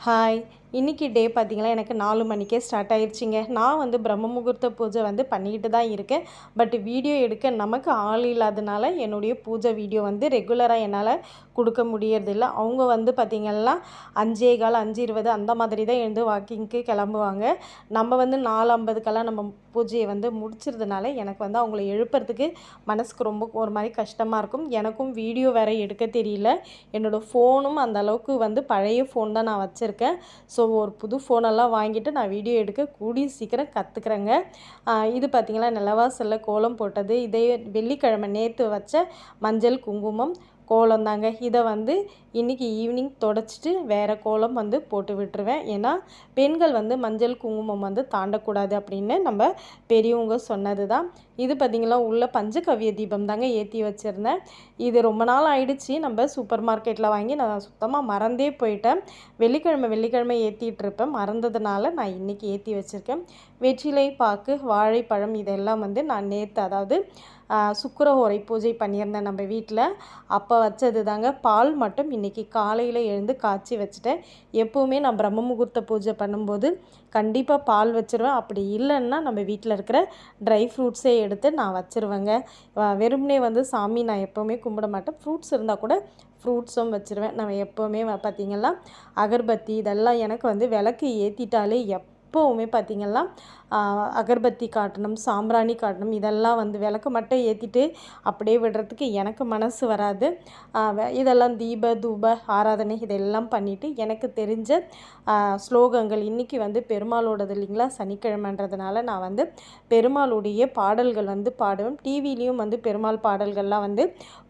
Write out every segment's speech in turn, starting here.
Hi, இன்றைக்கி டே பார்த்திங்கன்னா எனக்கு 4 மணிக்கே ஸ்டார்ட் ஆயிடுச்சுங்க. நான் வந்து பிரம்ம முகூர்த்த பூஜை வந்து பண்ணிக்கிட்டு தான் இருக்கேன். பட் வீடியோ எடுக்க நமக்கு ஆள் இல்லாதனால என்னுடைய பூஜை வீடியோ வந்து ரெகுலராக என்னால் கொடுக்க முடியறதில்ல. அவங்க வந்து பார்த்திங்கன்னா 5:15 5:20 அந்த மாதிரி தான் எழுந்து வாக்கிங்க்கு கிளம்புவாங்க. நம்ம வந்து 4:50க்கெல்லாம் நம்ம பூஜையை வந்து முடிச்சிருந்தனால எனக்கு வந்து அவங்கள எழுப்புறதுக்கு மனசுக்கு ரொம்ப ஒரு மாதிரி கஷ்டமாக இருக்கும். எனக்கும் வீடியோ வேறு எடுக்க தெரியல. என்னோடய ஃபோனும் அந்த அளவுக்கு வந்து பழைய ஃபோன் தான் நான் வச்சுருக்கேன். ஸோ ஒரு புது ஃபோனெல்லாம் வாங்கிட்டு நான் வீடியோ எடுக்க கூடிய சீக்கிரம் கற்றுக்குறேங்க. இது பார்த்திங்கன்னா நிலவாசலில் கோலம் போட்டது. இதே வெள்ளிக்கிழமை நேற்று வச்ச மஞ்சள் குங்குமம் கோலம் தாங்க. இதை வந்து இன்றைக்கி ஈவினிங் தொடச்சிட்டு வேறு கோலம் வந்து போட்டு விட்டுருவேன். ஏன்னா பெண்கள் வந்து மஞ்சள் குங்குமம் வந்து தாண்டக்கூடாது அப்படின்னு நம்ம பெரியவங்க சொன்னது தான். இது பார்த்திங்கன்னா உள்ள பஞ்சகவ்ய தீபம் தாங்க ஏற்றி வச்சுருந்தேன். இது ரொம்ப நாள் ஆயிடுச்சு. நம்ம சூப்பர் மார்க்கெட்டில் வாங்கி நான் சுத்தமாக மறந்தே போயிட்டேன். வெள்ளிக்கிழமை ஏற்றிட்டு இருப்பேன். மறந்ததுனால நான் இன்றைக்கி ஏற்றி வச்சுருக்கேன். வெற்றிலை பாக்கு வாழைப்பழம் இதெல்லாம் வந்து நான் நேற்று அதாவது சுக்கிரஹோரை பூஜை பண்ணியிருந்தேன் நம்ம வீட்டில். அப்போ வச்சது தாங்க. பால் மட்டும் இன்றைக்கி காலையில் எழுந்து காய்ச்சி வச்சுட்டேன். எப்போவுமே நான் பிரம்ம முகூர்த்த பூஜை பண்ணும்போது கண்டிப்பாக பால் வச்சுருவேன். அப்படி இல்லைன்னா நம்ம வீட்டில் இருக்கிற ட்ரை ஃப்ரூட்ஸே எடுத்து நான் வச்சுருவேங்க. வெறுமனே வந்து சாமி நான் எப்போவுமே கும்பிட மாட்டேன். ஃப்ரூட்ஸ் இருந்தால் கூட ஃப்ரூட்ஸும் வச்சுருவேன். நம்ம எப்போவுமே பார்த்திங்கன்னா அகர்பத்தி இதெல்லாம் எனக்கு வந்து விளக்கு ஏற்றிட்டாலே எப்போவுமே பார்த்திங்கன்னா அகர்பத்தி காட்டணும், சாம்பிராணி காட்டணும். இதெல்லாம் வந்து விளக்கு மட்டும் ஏற்றிட்டு அப்படியே விடுறதுக்கு எனக்கு மனசு வராது. இதெல்லாம் தீப தூப ஆராதனை இதெல்லாம் பண்ணிவிட்டு எனக்கு தெரிஞ்ச ஸ்லோகங்கள் இன்றைக்கி வந்து பெருமாளோடது இல்லைங்களா, சனிக்கிழமைன்றதுனால நான் வந்து பெருமாளுடைய பாடல்கள் வந்து பாடுவேன். டிவிலையும் வந்து பெருமாள் பாடல்கள்லாம் வந்து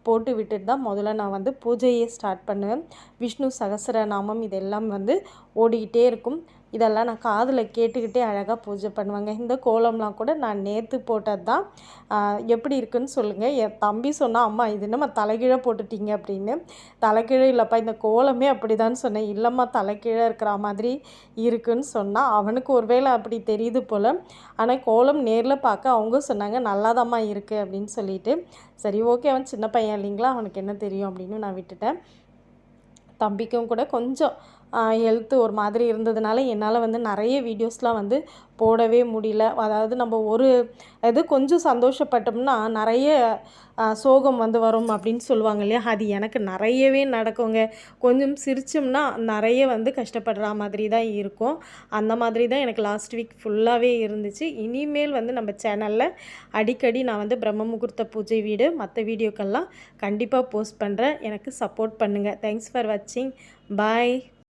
போட்டு விட்டுட்டு தான் முதல்ல நான் வந்து பூஜையை ஸ்டார்ட் பண்ணுவேன். விஷ்ணு சகஸ்ரநாமம் இதெல்லாம் வந்து ஓடிக்கிட்டே இருக்கும். இதெல்லாம் நான் காதில் கேட்டுக்கிட்டே அழகாக பூஜை பண்ணுவேங்க. இந்த கோலம்லாம் கூட நான் நேற்று போட்டது தான். எப்படி இருக்குன்னு சொல்லுங்கள். என் தம்பி சொன்னால், அம்மா இது என்னம்மா தலைகீழே போட்டுட்டீங்க அப்படின்னு. தலைகீழே இல்லைப்பா, இந்த கோலமே அப்படி தான் சொன்னேன். இல்லைம்மா தலைகீழே இருக்கிற மாதிரி இருக்குன்னு சொன்னால் அவனுக்கு ஒருவேளை அப்படி தெரியுது போல். ஆனால் கோலம் நேரில் பார்க்க அவங்க சொன்னாங்க நல்லாதாம்மா இருக்குது அப்படின்னு சொல்லிட்டு. சரி ஓகே, அவன் சின்ன பையன் இல்லைங்களா, அவனுக்கு என்ன தெரியும் அப்படின்னு நான் விட்டுட்டேன். தம்பிக்கும் கூட கொஞ்சம் ஹெல்த்து ஒரு மாதிரி இருந்ததுனால என்னால் வந்து நிறைய வீடியோஸ்லாம் வந்து போடவே முடியல. அதாவது நம்ம ஒரு இது கொஞ்சம் சந்தோஷப்பட்டோம்னா நிறைய சோகம் வந்து வரும் அப்படின்னு சொல்லுவாங்க இல்லையா, அது எனக்கு நிறையவே நடக்குங்க. கொஞ்சம் சிரிச்சோம்னா நிறைய வந்து கஷ்டப்படுற மாதிரி தான் இருக்கும். அந்த மாதிரி தான் எனக்கு லாஸ்ட் வீக் ஃபுல்லாகவே இருந்துச்சு. இனிமேல் வந்து நம்ம சேனலில் அடிக்கடி நான் வந்து பிரம்ம முகூர்த்த பூஜை வீடு மற்ற வீடியோக்கெல்லாம் கண்டிப்பாக போஸ்ட் பண்ணுறேன். எனக்கு சப்போர்ட் பண்ணுங்கள். தேங்க்ஸ் ஃபார் வாட்சிங். பாய்.